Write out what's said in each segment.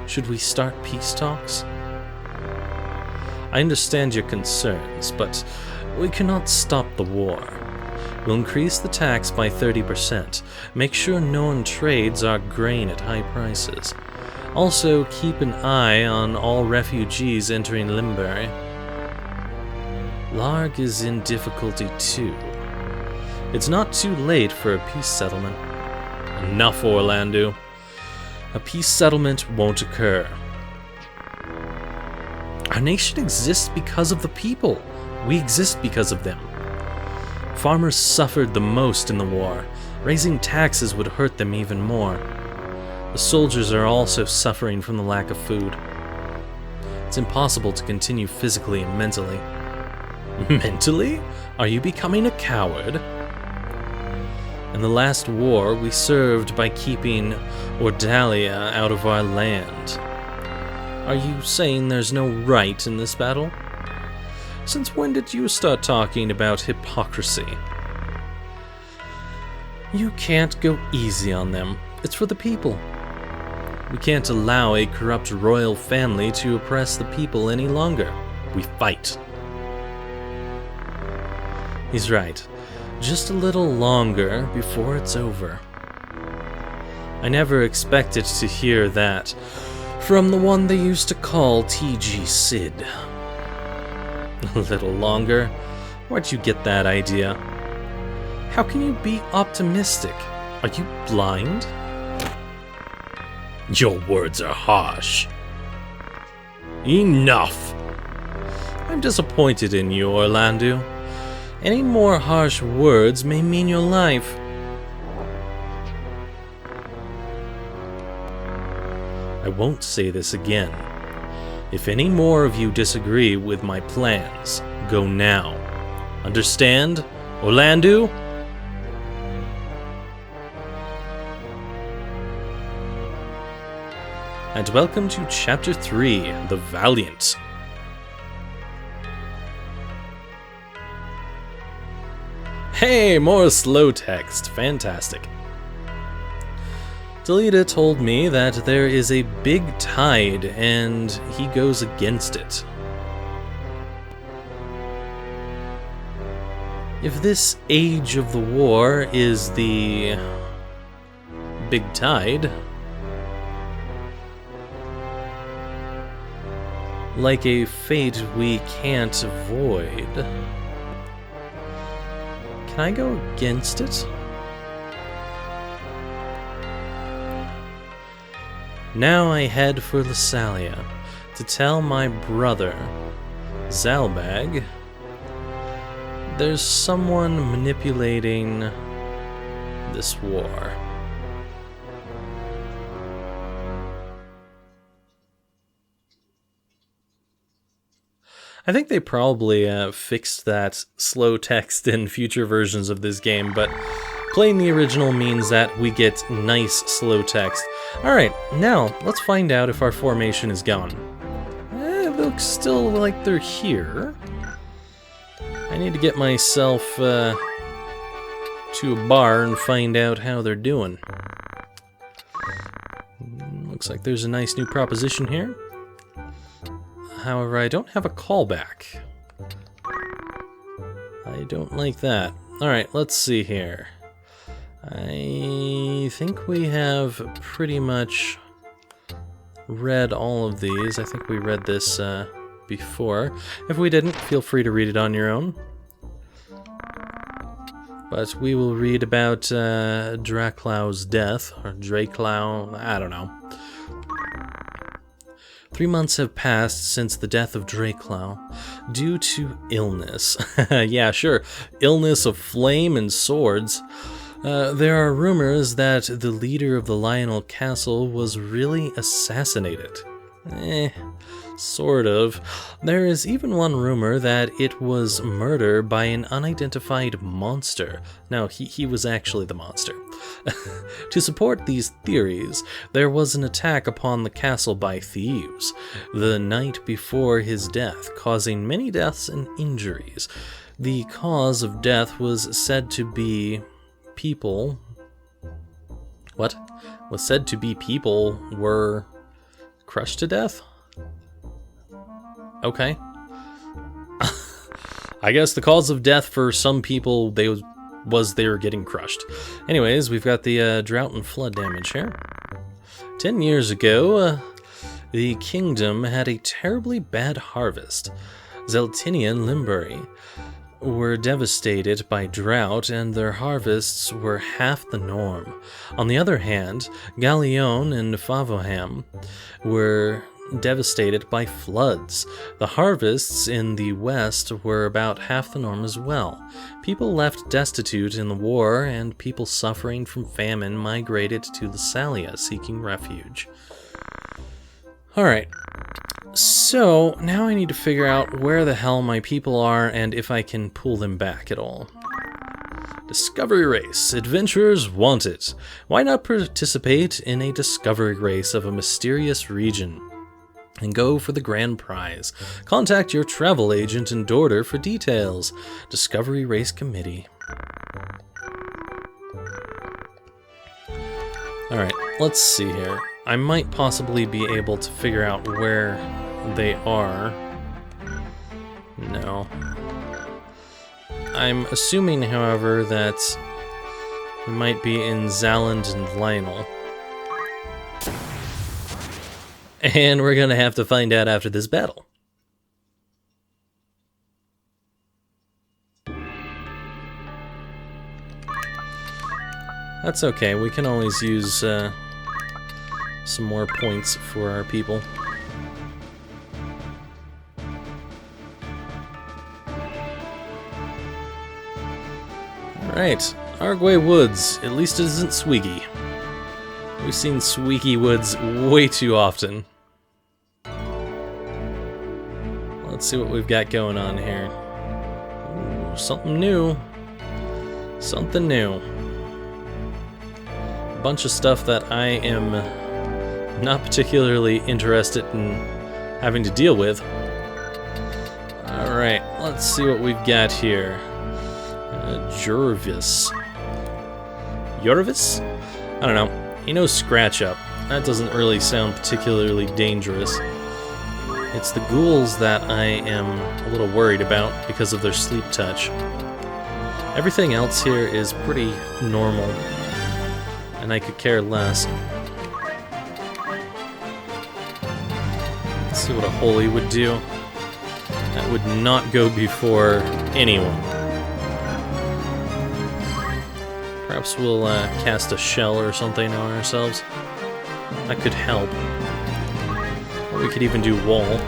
Should we start peace talks? I understand your concerns, but we cannot stop the war. We'll increase the tax by 30%, make sure no one trades our grain at high prices. Also, keep an eye on all refugees entering Limbury. Larg is in difficulty too. It's not too late for a peace settlement. Enough, Orlando. A peace settlement won't occur. Our nation exists because of the people. We exist because of them. Farmers suffered the most in the war. Raising taxes would hurt them even more. The soldiers are also suffering from the lack of food. It's impossible to continue physically and mentally. Mentally? Are you becoming a coward? In the last war, we served by keeping Ordalia out of our land. Are you saying there's no right in this battle? Since when did you start talking about hypocrisy? You can't go easy on them. It's for the people. We can't allow a corrupt royal family to oppress the people any longer. We fight. He's right. Just a little longer before it's over. I never expected to hear that from the one they used to call T.G. Sid. A little longer? Where'd you get that idea? How can you be optimistic? Are you blind? Your words are harsh. Enough! I'm disappointed in you, Orlando. Any more harsh words may mean your life. I won't say this again. If any more of you disagree with my plans, go now. Understand, Orlando? And welcome to Chapter 3, The Valiant. Hey, more slow text. Fantastic. Delita told me that there is a big tide and he goes against it. If this age of the war is the big tide, like a fate we can't avoid, can I go against it? Now I head for Lysalia to tell my brother, Zalbag, there's someone manipulating this war. I think they probably fixed that slow text in future versions of this game, but playing the original means that we get nice slow text. Alright, now let's find out if our formation is gone. It looks still like they're here. I need to get myself to a bar and find out how they're doing. Looks like there's a nice new proposition here. However, I don't have a callback. I don't like that. Alright, let's see here. I think we have pretty much read all of these. I think we read this before. If we didn't, feel free to read it on your own. But we will read about Draclau's death, or Draclau, I don't know. 3 months have passed since the death of Draclau, due to illness. Yeah, sure, illness of flame and swords. There are rumors that the leader of the Lionel Castle was really assassinated. Sort of. There is even one rumor that it was murder by an unidentified monster. No, he was actually the monster. To support these theories, there was an attack upon the castle by thieves the night before his death, causing many deaths and injuries. The cause of death was said to be people... What? Was said to be people were Crushed to death? Okay. I guess the cause of death for some people was they were getting crushed. Anyways, we've got the drought and flood damage here. 10 years ago, the kingdom had a terribly bad harvest. Zeltinia and Limbury were devastated by drought, and their harvests were half the norm. On the other hand, Galleon and Favoham were devastated by floods. The harvests in the west were about half the norm as well. People left destitute in the war, and people suffering from famine migrated to the Salia, seeking refuge. Alright, so now I need to figure out where the hell my people are and if I can pull them back at all. Discovery race. Adventurers want it. Why not participate in a discovery race of a mysterious region and go for the grand prize? Contact your travel agent in Dorder for details. Discovery Race Committee. Alright, let's see here. I might possibly be able to figure out where they are. No. I'm assuming, however, that we might be in Zaland and Lionel. And we're gonna have to find out after this battle. That's okay, we can always use some more points for our people. Alright, Arguay Woods. At least it isn't Swiggy. We've seen Swiggy Woods way too often. Let's see what we've got going on here. Ooh, something new. Something new. A bunch of stuff that I am not particularly interested in having to deal with. Alright, let's see what we've got here. Jorvis. Jorvis? I don't know. He knows Scratch Up. That doesn't really sound particularly dangerous. It's the ghouls that I am a little worried about because of their sleep touch. Everything else here is pretty normal, and I could care less. Let's see what a holy would do. That would not go before anyone. Perhaps we'll cast a shell or something on ourselves. That could help. Or we could even do wall.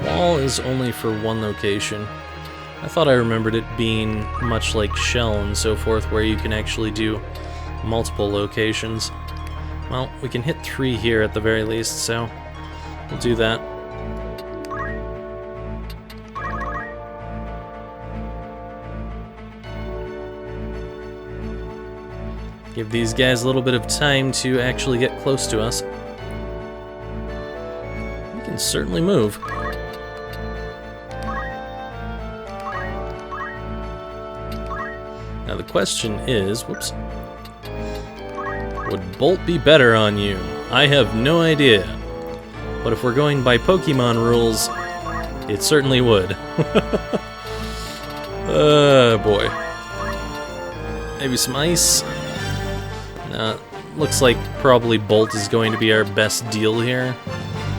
Wall is only for one location. I thought I remembered it being much like shell and so forth, where you can actually do multiple locations. Well, we can hit 3 here at the very least, so we'll do that. Give these guys a little bit of time to actually get close to us. We can certainly move. Now the question is, whoops, would Bolt be better on you? I have no idea. But if we're going by Pokemon rules, it certainly would. Oh boy. Maybe some ice. Looks like probably Bolt is going to be our best deal here,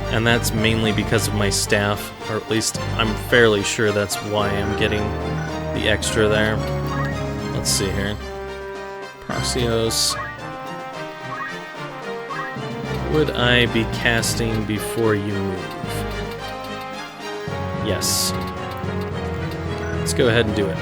and that's mainly because of my staff, or at least I'm fairly sure that's why I'm getting the extra there. Let's see here. Procios. Would I be casting before you move? Yes. Let's go ahead and do it.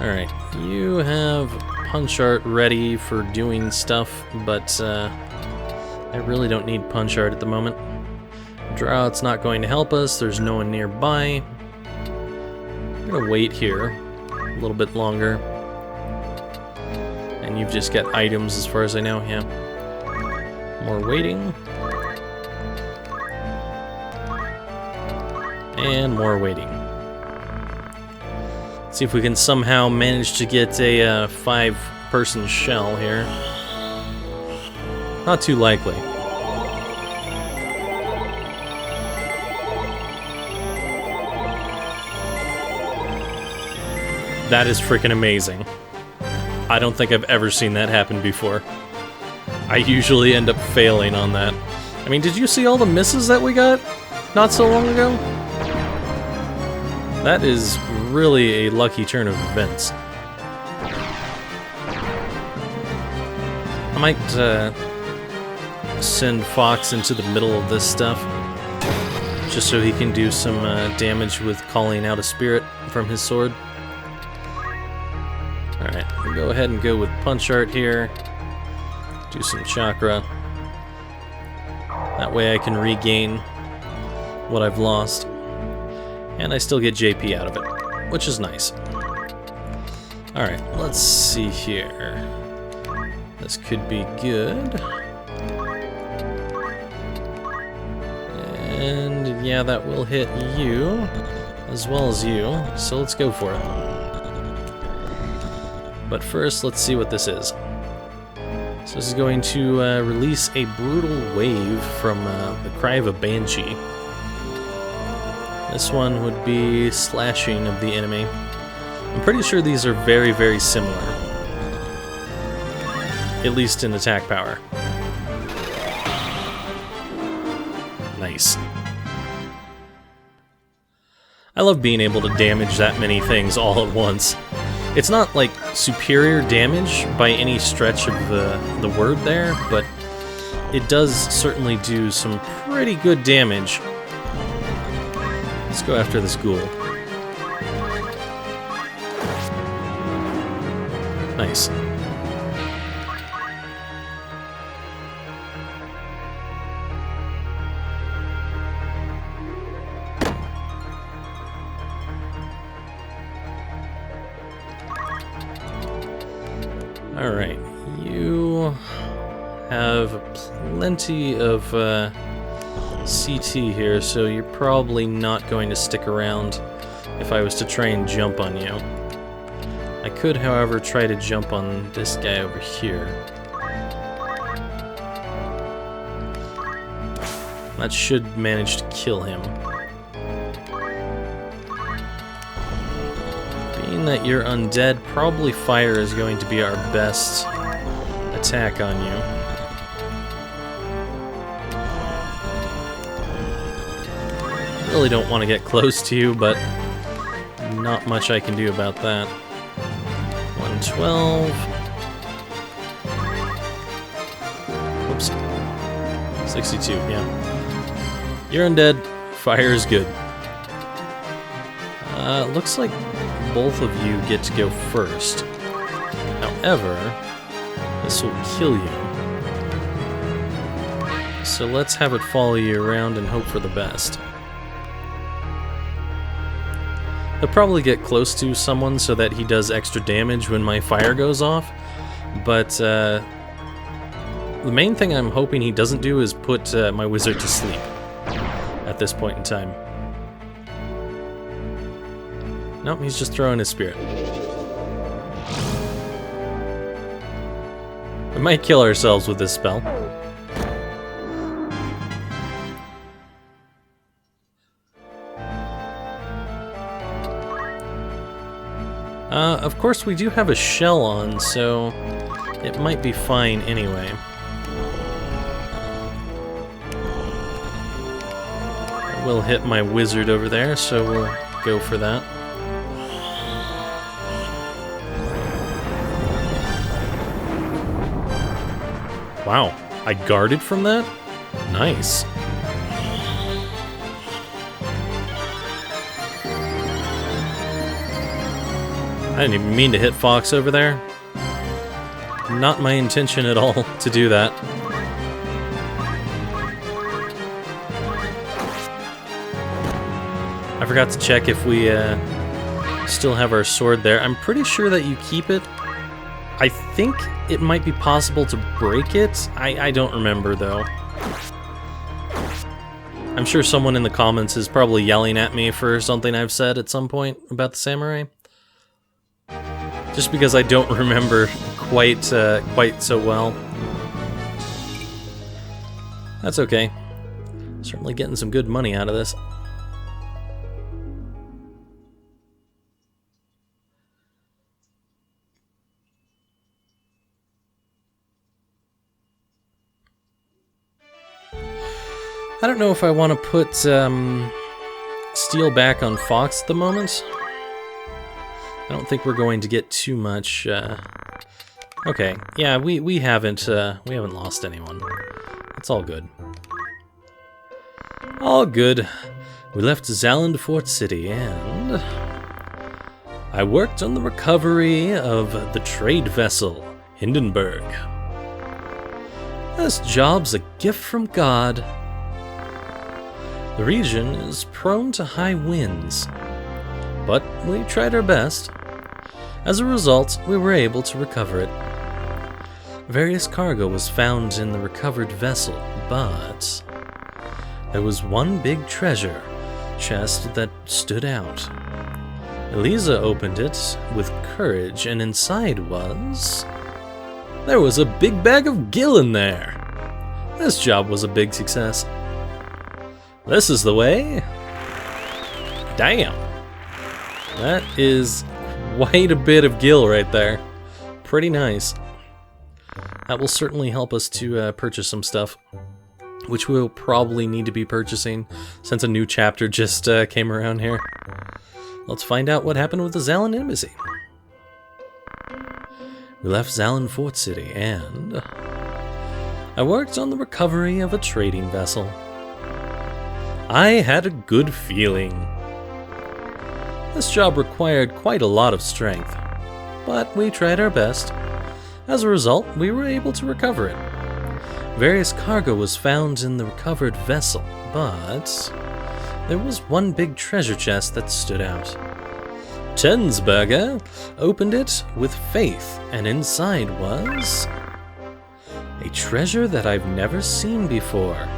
Alright, you have Punch Art ready for doing stuff, but I really don't need Punch Art at the moment. Drought's not going to help us, there's no one nearby. I'm gonna wait here a little bit longer. And you've just got items as far as I know, yeah. More waiting. And more waiting. See if we can somehow manage to get a 5-person shell here. Not too likely. That is freaking amazing. I don't think I've ever seen that happen before. I usually end up failing on that. I mean, did you see all the misses that we got not so long ago? That is really a lucky turn of events. I might send Fox into the middle of this stuff, just so he can do some damage with calling out a spirit from his sword. Alright, we'll go ahead and go with Punch Art here. Do some chakra. That way I can regain what I've lost. And I still get JP out of it, which is nice. Alright, let's see here. This could be good. And yeah, that will hit you, as well as you, so let's go for it. But first, let's see what this is. So this is going to release a brutal wave from the Cry of a Banshee. This one would be slashing of the enemy. I'm pretty sure these are very, very similar. At least in attack power. Nice. I love being able to damage that many things all at once. It's not like superior damage by any stretch of the word there, but it does certainly do some pretty good damage. Let's go after this ghoul. Nice. Alright, you have plenty of CT here, so you're probably not going to stick around if I was to try and jump on you. I could, however, try to jump on this guy over here. That should manage to kill him. Being that you're undead, probably fire is going to be our best attack on you. Really don't want to get close to you, but not much I can do about that. 112. Whoops. 62, yeah. You're undead. Fire is good. Looks like both of you get to go first. However, this will kill you. So let's have it follow you around and hope for the best. He'll probably get close to someone so that he does extra damage when my fire goes off, but the main thing I'm hoping he doesn't do is put my wizard to sleep at this point in time. Nope, he's just throwing his spirit. We might kill ourselves with this spell. Of course we do have a shell on, so it might be fine anyway. I will hit my wizard over there, so we'll go for that. Wow, I guarded from that? Nice. I didn't even mean to hit Fox over there. Not my intention at all to do that. I forgot to check if we still have our sword there. I'm pretty sure that you keep it. I think it might be possible to break it. I don't remember, though. I'm sure someone in the comments is probably yelling at me for something I've said at some point about the samurai. Just because I don't remember quite so well. That's okay. Certainly getting some good money out of this. I don't know if I want to put steel back on Fox at the moment. I don't think we're going to get too much. Okay, yeah, we haven't lost anyone. It's all good. All good. We left Zaland Fort City, and I worked on the recovery of the trade vessel Hindenburg. This job's a gift from God. The region is prone to high winds, but we tried our best. As a result, we were able to recover it. Various cargo was found in the recovered vessel, but there was one big treasure chest that stood out. Eliza opened it with courage, and inside there was a big bag of gill in there. This job was a big success. This is the way. Damn. That is quite a bit of gill right there. Pretty nice. That will certainly help us to purchase some stuff, which we'll probably need to be purchasing since a new chapter just came around here. Let's find out what happened with the Zalan Embassy. We left Zalan Fort City, and I worked on the recovery of a trading vessel. I had a good feeling. This job required quite a lot of strength, but we tried our best. As a result, we were able to recover it. Various cargo was found in the recovered vessel, but there was one big treasure chest that stood out. Tensberger opened it with faith, and inside was a treasure that I've never seen before.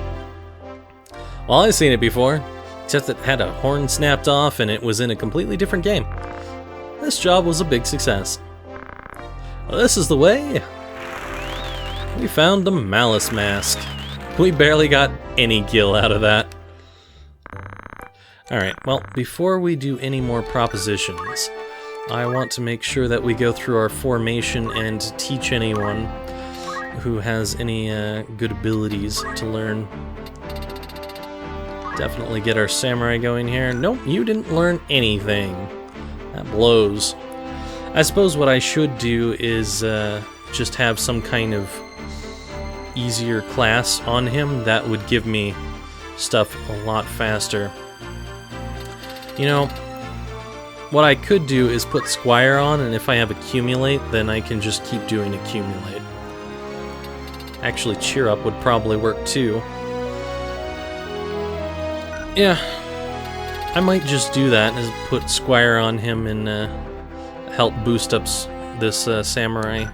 Well, I've seen it before, except it had a horn snapped off and it was in a completely different game. This job was a big success. Well, this is the way. We found the Malice Mask. We barely got any gill out of that. Alright, well, before we do any more propositions, I want to make sure that we go through our formation and teach anyone who has any good abilities to learn. Definitely get our samurai going here. Nope, you didn't learn anything. That blows. I suppose what I should do is just have some kind of easier class on him that would give me stuff a lot faster. You know, what I could do is put Squire on, and if I have Accumulate, then I can just keep doing Accumulate. Actually, Cheer Up would probably work too. Yeah, I might just do that, is put Squire on him and help boost up this samurai,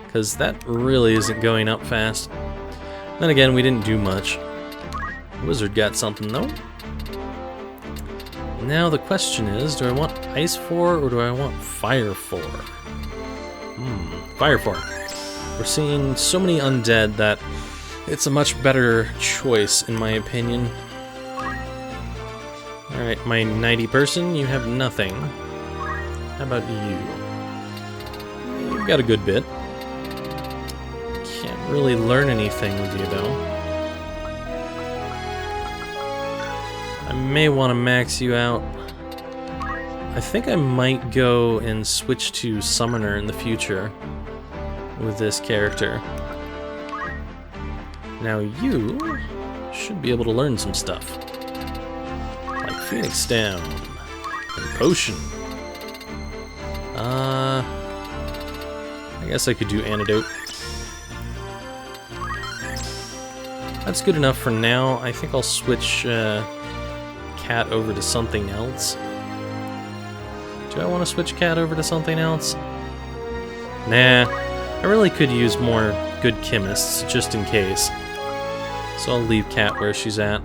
because that really isn't going up fast. Then again, we didn't do much. Wizard got something though. Now the question is, do I want Ice 4 or do I want Fire 4? Fire 4. We're seeing so many undead that it's a much better choice in my opinion. Alright, my knighty person, you have nothing. How about you? You've got a good bit. Can't really learn anything with you, though. I may want to max you out. I think I might go and switch to Summoner in the future with this character. Now you should be able to learn some stuff. Like Phoenix Down and Potion. I guess I could do Antidote. That's good enough for now. I think I'll switch Cat over to something else. Do I want to switch Cat over to something else? Nah, I really could use more good chemists, just in case. So I'll leave Cat where she's at.